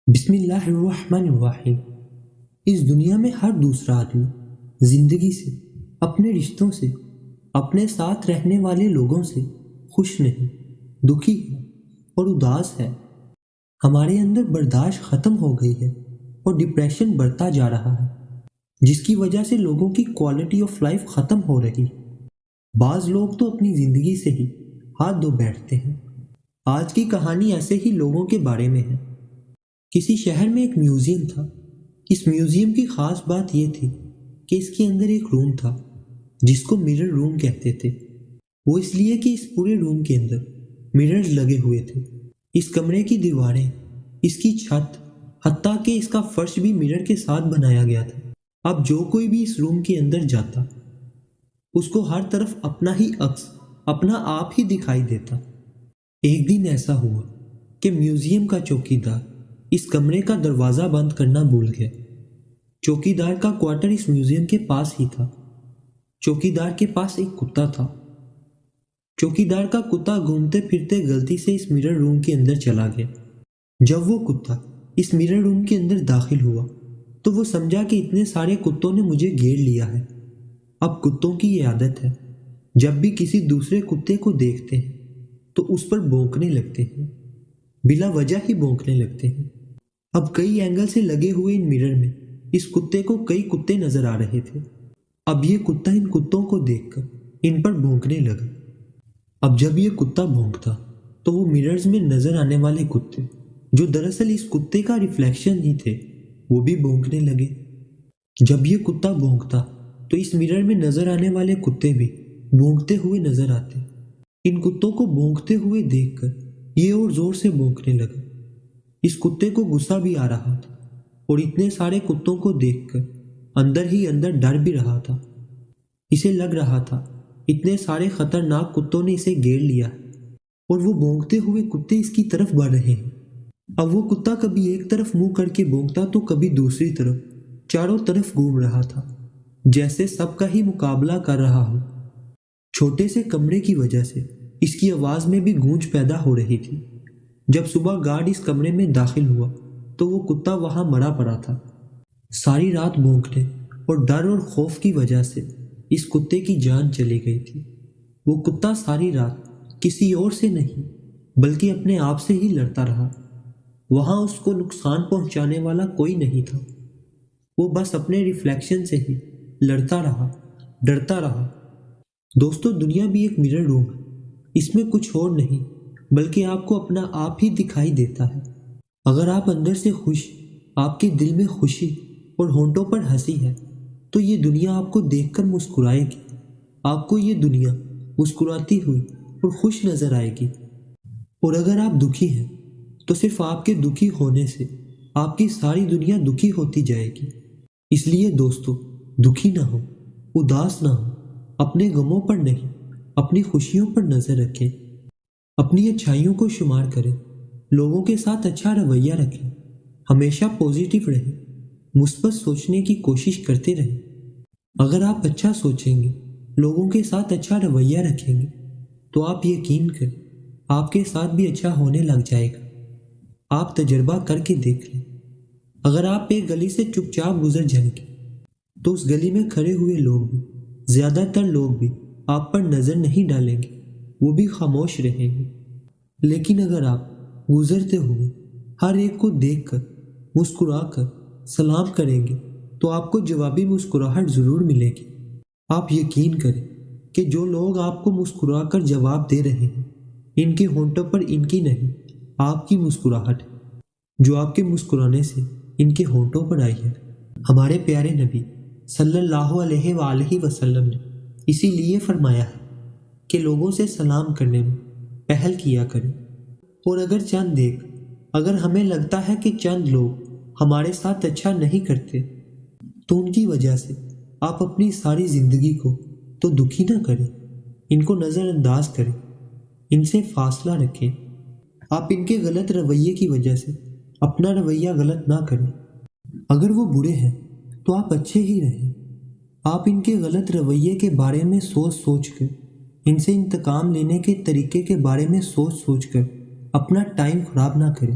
بسم اللہ الرحمن الرحیم۔ اس دنیا میں ہر دوسرا آدمی زندگی سے، اپنے رشتوں سے، اپنے ساتھ رہنے والے لوگوں سے خوش نہیں، دکھی ہے اور اداس ہے۔ ہمارے اندر برداشت ختم ہو گئی ہے اور ڈپریشن بڑھتا جا رہا ہے، جس کی وجہ سے لوگوں کی کوالٹی آف لائف ختم ہو رہی۔ بعض لوگ تو اپنی زندگی سے ہی ہاتھ دھو بیٹھتے ہیں۔ آج کی کہانی ایسے ہی لوگوں کے بارے میں ہے۔ کسی شہر میں ایک میوزیم تھا۔ اس میوزیم کی خاص بات یہ تھی کہ اس کے اندر ایک روم تھا جس کو مرر روم کہتے تھے۔ وہ اس لیے کہ اس پورے روم کے اندر مررز لگے ہوئے تھے۔ اس کمرے کی دیواریں، اس کی چھت، حتیٰ کہ اس کا فرش بھی مرر کے ساتھ بنایا گیا تھا۔ اب جو کوئی بھی اس روم کے اندر جاتا، اس کو ہر طرف اپنا ہی عکس، اپنا آپ ہی دکھائی دیتا۔ ایک دن ایسا ہوا کہ میوزیم کا چوکیدار اس کمرے کا دروازہ بند کرنا بھول گیا۔ چوکیدار کا کوارٹر اس میوزیم کے پاس ہی تھا۔ چوکیدار کے پاس ایک کتا تھا۔ چوکیدار کا کتا گھومتے پھرتے غلطی سے اس مرر روم کے اندر چلا گیا۔ جب وہ کتا اس مرر روم کے اندر داخل ہوا تو وہ سمجھا کہ اتنے سارے کتوں نے مجھے گھیر لیا ہے۔ اب کتوں کی یہ عادت ہے، جب بھی کسی دوسرے کتے کو دیکھتے ہیں تو اس پر بھونکنے لگتے ہیں، بلا وجہ ہی بھونکنے لگتے ہیں۔ اب کئی اینگل سے لگے ہوئے ان مرر میں اس کتے کو کئی کتے نظر آ رہے تھے۔ اب یہ کتا ان کتوں کو دیکھ کر ان پر بھونکنے لگا۔ اب جب یہ کتا بھونکتا تو وہ مررز میں نظر آنے والے کتے، جو دراصل اس کتے کا ریفلیکشن ہی تھے، وہ بھی بھونکنے لگے۔ جب یہ کتا بھونکتا تو اس مرر میں نظر آنے والے کتے بھی بھونکتے ہوئے نظر آتے۔ ان کتوں کو بھونکتے ہوئے دیکھ کر یہ اور زور سے بھونکنے لگا۔ اس کتے کو غصہ بھی آ رہا تھا اور اتنے سارے کتوں کو دیکھ کر اندر ہی اندر ڈر بھی رہا تھا۔ اسے لگ رہا تھا اتنے سارے خطرناک کتوں نے اسے گھیر لیا اور وہ بھونکتے ہوئے کتے اس کی طرف بڑھ رہے ہیں۔ اب وہ کتا کبھی ایک طرف منہ کر کے بھونکتا تو کبھی دوسری طرف، چاروں طرف گھوم رہا تھا، جیسے سب کا ہی مقابلہ کر رہا ہو۔ چھوٹے سے کمرے کی وجہ سے اس کی آواز میں بھی گونج پیدا ہو رہی تھی۔ جب صبح گارڈ اس کمرے میں داخل ہوا تو وہ کتا وہاں مرا پڑا تھا۔ ساری رات بھونکنے اور ڈر اور خوف کی وجہ سے اس کتے کی جان چلی گئی تھی۔ وہ کتا ساری رات کسی اور سے نہیں بلکہ اپنے آپ سے ہی لڑتا رہا۔ وہاں اس کو نقصان پہنچانے والا کوئی نہیں تھا۔ وہ بس اپنے ریفلیکشن سے ہی لڑتا رہا، ڈرتا رہا۔ دوستو، دنیا بھی ایک مرر روم ہے۔ اس میں کچھ اور نہیں بلکہ آپ کو اپنا آپ ہی دکھائی دیتا ہے۔ اگر آپ اندر سے خوش، آپ کے دل میں خوشی اور ہونٹوں پر ہنسی ہے تو یہ دنیا آپ کو دیکھ کر مسکرائے گی۔ آپ کو یہ دنیا مسکراتی ہوئی اور خوش نظر آئے گی۔ اور اگر آپ دکھی ہیں تو صرف آپ کے دکھی ہونے سے آپ کی ساری دنیا دکھی ہوتی جائے گی۔ اس لیے دوستو، دکھی نہ ہو، اداس نہ ہو، اپنے غموں پر نہیں، اپنی خوشیوں پر نظر رکھیں، اپنی اچھائیوں کو شمار کریں، لوگوں کے ساتھ اچھا رویہ رکھیں، ہمیشہ پازیٹیو رہیں، مثبت سوچنے کی کوشش کرتے رہیں۔ اگر آپ اچھا سوچیں گے، لوگوں کے ساتھ اچھا رویہ رکھیں گے تو آپ یقین کریں آپ کے ساتھ بھی اچھا ہونے لگ جائے گا۔ آپ تجربہ کر کے دیکھ لیں۔ اگر آپ ایک گلی سے چپ چاپ گزر جائیں گے تو اس گلی میں کھڑے ہوئے لوگ بھی، زیادہ تر لوگ بھی آپ پر نظر نہیں ڈالیں گے، وہ بھی خاموش رہیں گے۔ لیکن اگر آپ گزرتے ہوئے ہر ایک کو دیکھ کر، مسکرا کر سلام کریں گے تو آپ کو جوابی مسکراہٹ ضرور ملے گی۔ آپ یقین کریں کہ جو لوگ آپ کو مسکرا کر جواب دے رہے ہیں، ان کے ہونٹوں پر ان کی نہیں، آپ کی مسکراہٹ ہے، جو آپ کے مسکرانے سے ان کے ہونٹوں پر آئی ہے۔ ہمارے پیارے نبی صلی اللہ علیہ وآلہ وسلم نے اسی لیے فرمایا ہے کہ لوگوں سے سلام کرنے میں پہل کیا کریں۔ اور اگر ہمیں لگتا ہے کہ چند لوگ ہمارے ساتھ اچھا نہیں کرتے تو ان کی وجہ سے آپ اپنی ساری زندگی کو تو دکھی نہ کریں، ان کو نظر انداز کریں، ان سے فاصلہ رکھیں۔ آپ ان کے غلط رویے کی وجہ سے اپنا رویہ غلط نہ کریں۔ اگر وہ برے ہیں تو آپ اچھے ہی رہیں۔ آپ ان کے غلط رویے کے بارے میں سوچ کر، ان سے انتقام لینے کے طریقے کے بارے میں سوچ کر اپنا ٹائم خراب نہ کریں۔